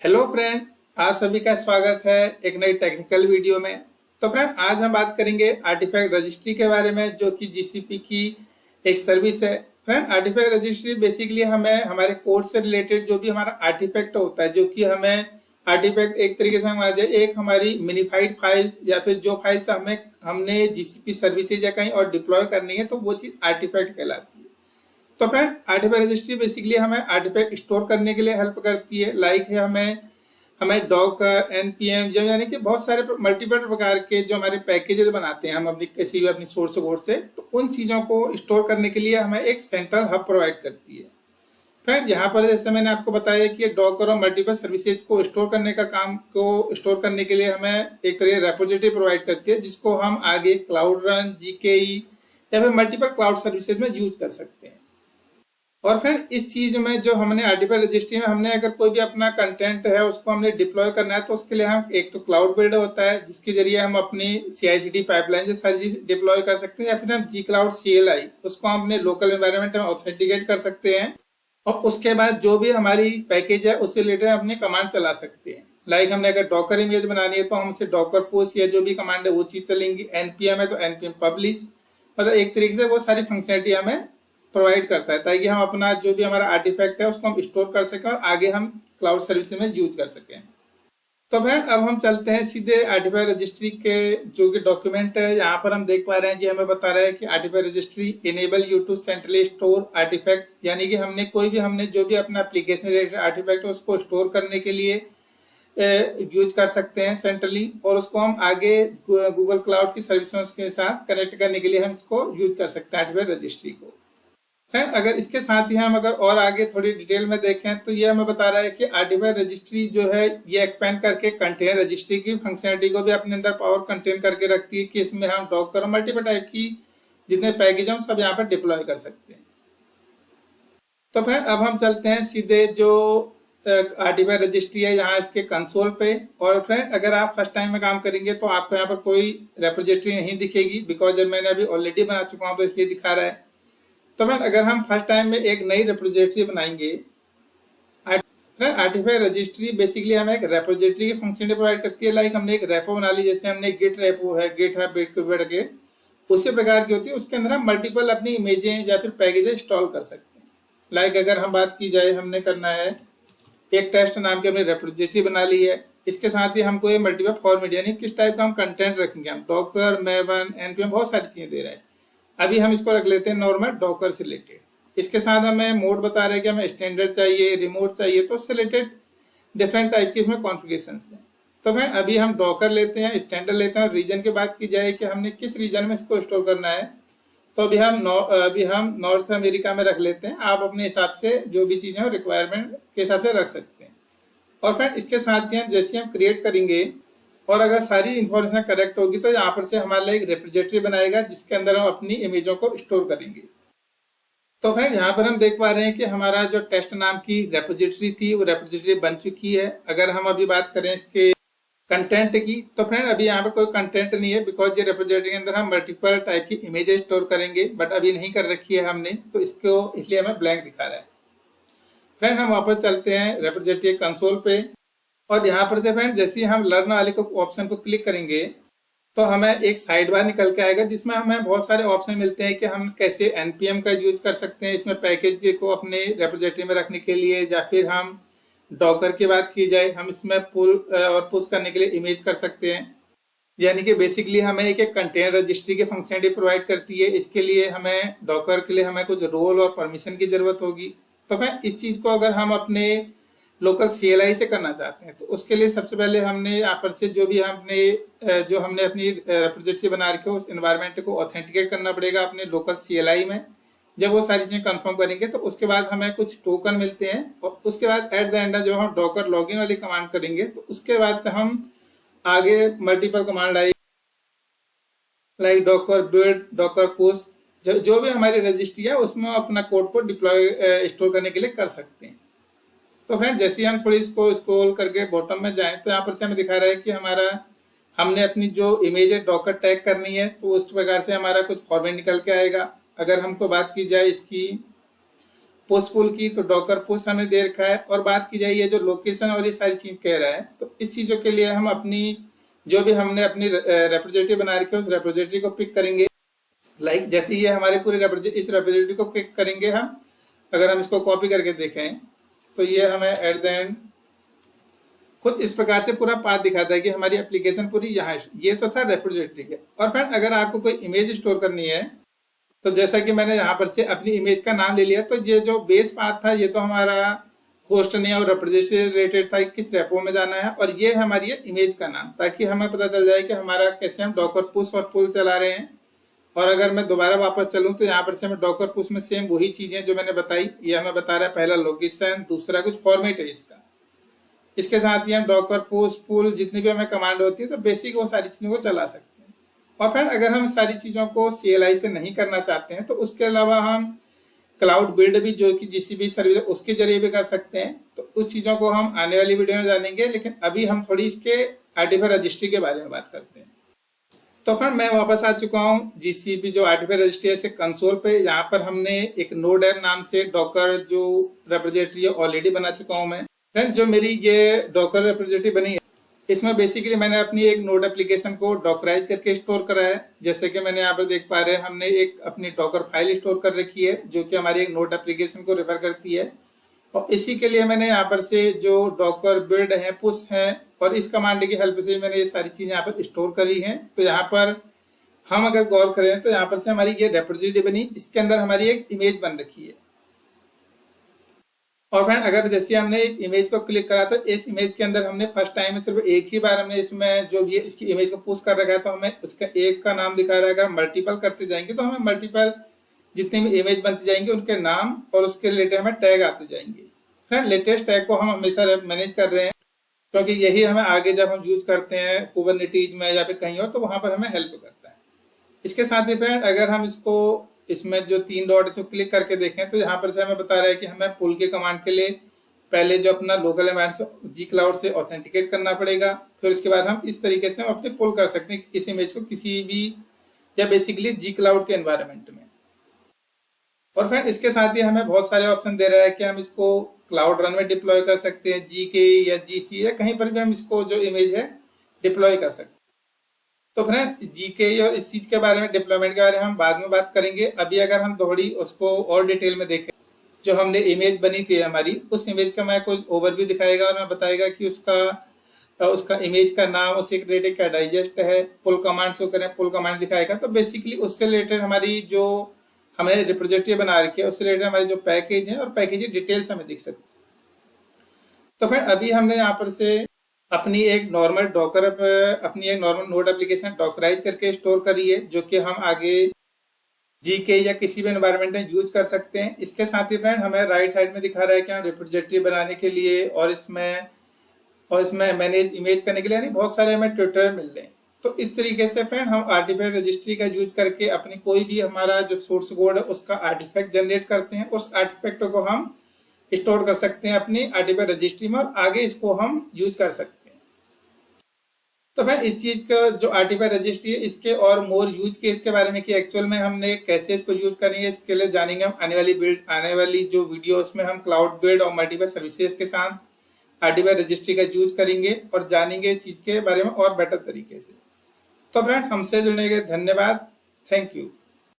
Hello friend, आप सभी का स्वागत है एक नई टेक्निकल वीडियो में। तो फ्रेंड, आज हम बात करेंगे आर्टिफैक्ट रजिस्ट्री के बारे में, जो कि जीसीपी की एक सर्विस है। फ्रेंड, आर्टिफैक्ट रजिस्ट्री बेसिकली हमें हमारे कोड से रिलेटेड जो भी हमारा आर्टिफैक्ट होता है, जो कि हमें आर्टिफैक्ट एक तरीके से समझ जाए, एक हमारी मिनिफाइड फाइल्स या फिर जो फाइल्स हमने जीसीपी सर्विसेज या कहीं और डिप्लॉय करनी है, तो वो चीज आर्टिफैक्ट कहलाती है। तो फ्रेंड, आर्टिफैक्ट रजिस्ट्री बेसिकली हमें आर्टिफैक्ट स्टोर करने के लिए हेल्प करती है। लाइक है हमें हमें डॉकर, एनपीएम, जो यानी कि बहुत सारे मल्टीपल प्रकार के जो हमारे पैकेजेस बनाते हैं हम अपनी किसी भी अपनी सोर्स कोड से, तो उन चीज़ों को स्टोर करने के लिए हमें एक सेंट्रल हब प्रोवाइड करती है। फ्रेंड, यहाँ पर जैसे मैंने आपको बताया कि डॉकर और मल्टीपल सर्विसेज को स्टोर करने का काम को स्टोर करने के लिए हमें एक तरह रेपोजिटरी प्रोवाइड करती है, जिसको हम आगे क्लाउड रन, जीकेई या फिर मल्टीपल क्लाउड सर्विसेज में यूज कर सकते हैं। और फिर इस चीज में जो हमने आर्टिफैक्ट रजिस्ट्री में हमने अगर कोई भी अपना कंटेंट है उसको हमने डिप्लॉय करना है, तो उसके लिए हम एक तो क्लाउड बिल्डर होता है, जिसके जरिए हम अपनी CI/CD पाइपलाइन से सारी चीज डिप्लॉय कर सकते हैं, या फिर हम जी क्लाउड CLI उसको हम अपने लोकल एनवायरनमेंट में ऑथेंटिकेट कर सकते हैं। और उसके बाद जो भी हमारी पैकेज है उससे रिलेटेड अपनी कमांड चला सकते हैं। लाइक हमने अगर डॉकर इमेज बनानी है तो हम उसे डॉकर पोस्ट या जो भी कमांड है वो चीज चलेंगी। एनपीएम है तो एनपीएम पब्लिश, मतलब एक तरीके से वो सारी फंक्शनलिटी हमें प्रोवाइड करता है, ताकि हम अपना जो भी हमारा आर्टिफैक्ट है उसको हम स्टोर कर सकें और आगे हम क्लाउड सर्विस में यूज कर सकें। तो फ्रेंड, अब हम चलते हैं सीधे आर्टिफैक्ट रजिस्ट्री के जो कि डॉक्यूमेंट है। यहाँ पर हम देख पा रहे हैं जी, हमें बता रहा है कि artifact registry enable you to centrally store artifact, यानी कि हमने जो भी अपना एप्लीकेशन रिलेटेड आर्टिफैक्ट है उसको स्टोर करने के लिए यूज कर सकते हैं सेंट्रली, और उसको हम आगे गूगल क्लाउड की सर्विसेज के साथ कनेक्ट करने के लिए हम इसको यूज कर सकते हैं आर्टिफैक्ट रजिस्ट्री को। अगर इसके साथ ही हम अगर और आगे थोड़ी डिटेल में देखें तो ये हमें बता रहा है कि आर्टिफैक्ट रजिस्ट्री जो है ये एक्सपेंड करके कंटेनर रजिस्ट्री की फंक्शनलिटी को भी अपने अंदर पावर कंटेन करके रखती है, कि इसमें हम डॉकर और मल्टीपल टाइप की जितने पैकेज हैं सब यहाँ पर डिप्लॉय कर सकते हैं। तो फिर अब हम चलते हैं सीधे जो आर्टिफैक्ट रजिस्ट्री है यहाँ इसके कंसोल पे। और फ्रेंड, अगर आप फर्स्ट टाइम में काम करेंगे तो आपको यहाँ पर कोई रेपोजिटरी नहीं दिखेगी, बिकॉज जब मैंने अभी ऑलरेडी बना चुका हूँ तो इसलिए दिखा रहा है। तो फ्रेंड, अगर हम फर्स्ट टाइम में एक नई रेपोजिटरी बनाएंगे, आर्टिफैक्ट रजिस्ट्री बेसिकली हमें एक रेपोजिटरी की फंक्शन प्रोवाइड करती है। लाइक हमने एक रेपो बना ली, जैसे हमने गिट रेपो है, गिट है बिट के उसी प्रकार की होती है। उसके अंदर हम मल्टीपल अपनी इमेजें या फिर पैकेजेस इंस्टॉल कर सकते हैं। लाइक अगर हम बात की जाए, हमने करना है एक टेस्ट नाम की हमने रेपोजिटरी बना ली है। इसके साथ ही हमको ये मल्टीपल फॉर्मेट यानी किस टाइप का हम कंटेंट रखेंगे, हम डॉकर, मेवन, एनपीएम बहुत सारी चीजें दे रहे हैं। अभी हम इसको रख लेते हैं नॉर्मल डॉकर से रिलेटेड। इसके साथ हमें मोड बता रहे हैं कि हमें स्टैंडर्ड चाहिए, रिमोट चाहिए, तो उससे रिलेटेड डिफरेंट टाइप की इसमें कॉन्फ़िगरेशन है। तो फिर अभी हम डॉकर लेते हैं, स्टैंडर्ड लेते हैं, और रीजन की बात की जाए कि हमने किस रीजन में इसको स्टोर करना है, तो अभी हम नॉर्थ अमेरिका में रख लेते हैं। आप अपने हिसाब से जो भी चीज़ें रिक्वायरमेंट के हिसाब से रख सकते हैं। और फिर इसके साथ ही हम जैसे हम क्रिएट करेंगे और अगर सारी इंफॉर्मेशन करेक्ट होगी तो यहाँ पर से हमारे लिए एक रेपोजिटरी बनाएगा, जिसके अंदर हम अपनी इमेजों को स्टोर करेंगे। तो फिर यहाँ पर हम देख पा रहे हैं कि हमारा जो टेस्ट नाम की रेपोजिटरी थी वो रेपोजिटरी बन चुकी है। अगर हम अभी बात करें इसके कंटेंट की, तो फ्रेंड अभी यहाँ पर कोई कंटेंट नहीं है, बिकॉज ये रेपोजिटरी के अंदर हम मल्टीपल टाइप की इमेजेस स्टोर करेंगे, बट अभी नहीं कर रखी है हमने, तो इसको इसलिए हमें ब्लैंक दिखा रहा है। फ्रेंड, हम वापस चलते हैं रेपोजिटरी कंसोल पे, और यहाँ पर से फ्रेंड जैसे ही हम लर्न वाले को ऑप्शन को क्लिक करेंगे तो हमें एक साइड बार निकल के आएगा, जिसमें हमें बहुत सारे ऑप्शन मिलते हैं कि हम कैसे एनपीएम का यूज कर सकते हैं इसमें पैकेज को अपने रेपोजिटरी में रखने के लिए, या फिर हम डॉकर की बात की जाए हम इसमें पुल और पुश करने के लिए इमेज कर सकते हैं। यानी कि बेसिकली हमें एक कंटेनर रजिस्ट्री की फंक्शनलिटी प्रोवाइड करती है। इसके लिए हमें डॉकर के लिए हमें कुछ रोल और परमिशन की जरूरत होगी। तो फिर इस चीज को अगर हम अपने लोकल CLI से करना चाहते हैं तो उसके लिए सबसे पहले हमने यहाँ पर से जो हमने अपनी रेपोजिटरी बना रखी है उस एनवायरनमेंट को ऑथेंटिकेट करना पड़ेगा अपने लोकल CLI में। जब वो सारी चीजें कंफर्म करेंगे तो उसके बाद हमें कुछ टोकन मिलते हैं, और उसके बाद एट द एंड जब हम डॉकर लॉगिन वाली कमांड करेंगे तो उसके बाद हम आगे multiple command like Docker build, Docker push, जो भी हमारी रजिस्ट्री है उसमें अपना कोड को डिप्लॉय स्टोर करने के लिए कर सकते हैं। तो फ्रेंड, जैसे ही हम थोड़ी इसको स्क्रॉल करके बॉटम में जाएं तो यहाँ पर से हमें दिखा रहा है कि हमने अपनी जो इमेज है डॉकर टैग करनी है, तो उस प्रकार से हमारा कुछ फॉर्मेट निकल के आएगा। अगर हमको बात की जाए इसकी पुश पुल की, तो डॉकर पुश हमें दे रखा है। और बात की जाए ये जो लोकेशन और ये सारी चीज कह रहा है, तो इस चीजों के लिए हम अपनी जो भी हमने अपनी रेप्रोजेटरी बना रखी है उस रेप्रोजेटरी को पिक करेंगे। लाइक जैसे ये हमारे पूरे इस रेप्रोजेटरी को पिक करेंगे हम। अगर हम इसको कॉपी करके देखें तो ये हमें एट द एंड खुद इस प्रकार से पूरा पाथ दिखाता है कि हमारी एप्लीकेशन पूरी यहाँ है। ये तो था रेप्रोजेटरी के। और फ्रेंड अगर आपको कोई इमेज स्टोर करनी है, तो जैसा कि मैंने यहाँ पर से अपनी इमेज का नाम ले लिया, तो ये जो बेस पाथ था ये तो हमारा होस्ट नेम और रेप्रोजेटरी से रिलेटेड था, किस रेपो में जाना है, और ये हमारी इमेज का नाम, ताकि हमें पता चल जाए कि हमारा कैसे हम डॉकर पुश और पुल चला रहे हैं। और अगर मैं दोबारा वापस चलूं तो यहाँ पर से हमें डॉकर पुश में सेम वही चीजें जो मैंने बताई, ये हमें बता रहा है पहला लोकेशन, दूसरा कुछ फॉर्मेट है इसका। इसके साथ ही हम डॉकर पुश पुल जितनी भी हमें कमांड होती है तो बेसिक वो सारी चीजों को चला सकते हैं। और फिर अगर हम सारी चीजों को CLI से नहीं करना चाहते हैं तो उसके अलावा हम क्लाउड बिल्ड भी जो कि GCP सर्विस उसके जरिए भी कर सकते हैं। तो उस चीजों को हम आने वाली वीडियो में जानेंगे, लेकिन अभी हम थोड़ी इसके आर्टिफिशियल रजिस्ट्री के बारे में बात करते हैं। तो फिर मैं वापस आ चुका हूँ GCP जो आर्टिफिशियल रजिस्ट्री है कंसोल पे। यहाँ पर हमने एक नोड ऐप नाम से डॉकर जो रेप्रोजेटरी है ऑलरेडी बना चुका हूँ मैं। फ्रेंड जो मेरी ये डॉकर रेप्रोजेटरी बनी है, इसमें बेसिकली मैंने अपनी एक नोड एप्लीकेशन को डॉकराइज करके स्टोर करा है। जैसे कि मैंने यहाँ पर देख पा रहे हैं, हमने एक अपनी डॉकर फाइल स्टोर कर रखी है जो कि हमारी एक नोड एप्लीकेशन को रेफर करती है। और इसी के लिए मैंने यहाँ पर से जो डॉकर बिल्ड है, पुश है, और इस कमांड की हेल्प से मैंने ये सारी चीजें यहाँ पर स्टोर करी हैं। तो यहाँ पर हम अगर गौर करें तो यहाँ पर से हमारी ये रेप्रोजेटरी बनी, इसके अंदर हमारी एक इमेज बन रखी है। और फ्रेंड अगर जैसे हमने इस इमेज को क्लिक करा तो इस इमेज के अंदर हमने फर्स्ट टाइम में सिर्फ एक ही बार हमने इसमें जो ये इसकी इमेज को पुश कर रखा है, तो हमें उसका एक का नाम दिखा रहा है। अगर मल्टीपल करते जाएंगे तो हमें मल्टीपल जितनी भी इमेज बनती जाएंगी उनके नाम और उसके रिलेटेड हमें टैग आते जाएंगे। फ्रेंड लेटेस्ट टैग को हम हमेशा मैनेज कर रहे हैं, क्योंकि यही हमें आगे जब हम यूज करते हैं कुबरनेटीज में या फिर कहीं और, तो वहां पर हमें हेल्प करता है। इसके साथ ही फ्रेंड अगर हम इसको इसमें जो 3 डॉट जो क्लिक करके देखें तो यहाँ पर से हमें बता रहा है कि हमें पुल के कमांड के लिए पहले जो अपना लोकल एनवायरनमेंट जी क्लाउड से ऑथेंटिकेट करना पड़ेगा। फिर उसके बाद हम इस तरीके से हम अपने पुल कर सकते हैं इस इमेज को किसी भी या बेसिकली जी क्लाउड के एनवायरनमेंट में। और फिर इसके साथ ही हमें बहुत सारे ऑप्शन दे रहा है कि हम इसको क्लाउड रन में डिप्लॉय कर सकते हैं, GK या GC या कहीं पर भी हम इसको जो इमेज है डिप्लॉय कर सकते हैं। तो फ्रेंड GK और इस चीज के बारे में, डिप्लॉयमेंट के बारे में हम बाद में बात करेंगे। अभी अगर हम थोड़ी उसको और डिटेल में देखें, जो हमने इमेज बनी थी हमारी, उस इमेज का मैं कुछ ओवरव्यू दिखाएगा और मैं बताएगा कि उसका इमेज का नाम, उससे रिलेटेड क्या डाइजेस्ट है। पुल कमांड्स को करें, पुल कमांड दिखाएगा। तो बेसिकली उससे रिलेटेड हमारी जो हमने रिप्रोजेटरी बना रखी है उससे रिलेटेड हमारी जो पैकेज है और पैकेज डिटेल्स हमें दिख सकती है। तो फिर अभी हमने यहाँ पर से अपनी एक नॉर्मल नोड एप्लीकेशन डॉकराइज करके स्टोर करी है, जो कि हम आगे GK या किसी भी एनवायरनमेंट में यूज कर सकते हैं। इसके साथ ही फ्रेंड हमें राइट साइड में दिखा रहा है कि हम रिप्रोजेटरी बनाने के लिए और इसमें मैनेज इमेज करने के लिए यानी बहुत सारे हमें ट्यूटोरियल मिल रहे हैं। तो इस तरीके से फ्रेंड हम आर्टिफैक्ट रजिस्ट्री का यूज करके अपनी कोई भी हमारा जो सोर्स कोड है उसका आर्टिफैक्ट जनरेट करते हैं। उस आर्टिफैक्ट को हम स्टोर कर सकते हैं अपनी आर्टिफैक्ट रजिस्ट्री में और आगे इसको हम यूज कर सकते हैं। तो मैं इस चीज का जो आर्टिफैक्ट रजिस्ट्री है इसके और मोर यूज केस के बारे में कि एक्चुअल में हमने कैसे इसको यूज करेंगे, इसके लिए जानेंगे हम आने वाली जो वीडियो उसमें हम क्लाउड बिल्ड और मल्टीपल सर्विसेज के साथ आर्टिफैक्ट रजिस्ट्री का यूज करेंगे और जानेंगे इस चीज के बारे में और बेटर तरीके से। तो फ्रेंड हमसे जुड़ने के धन्यवाद। Thank you.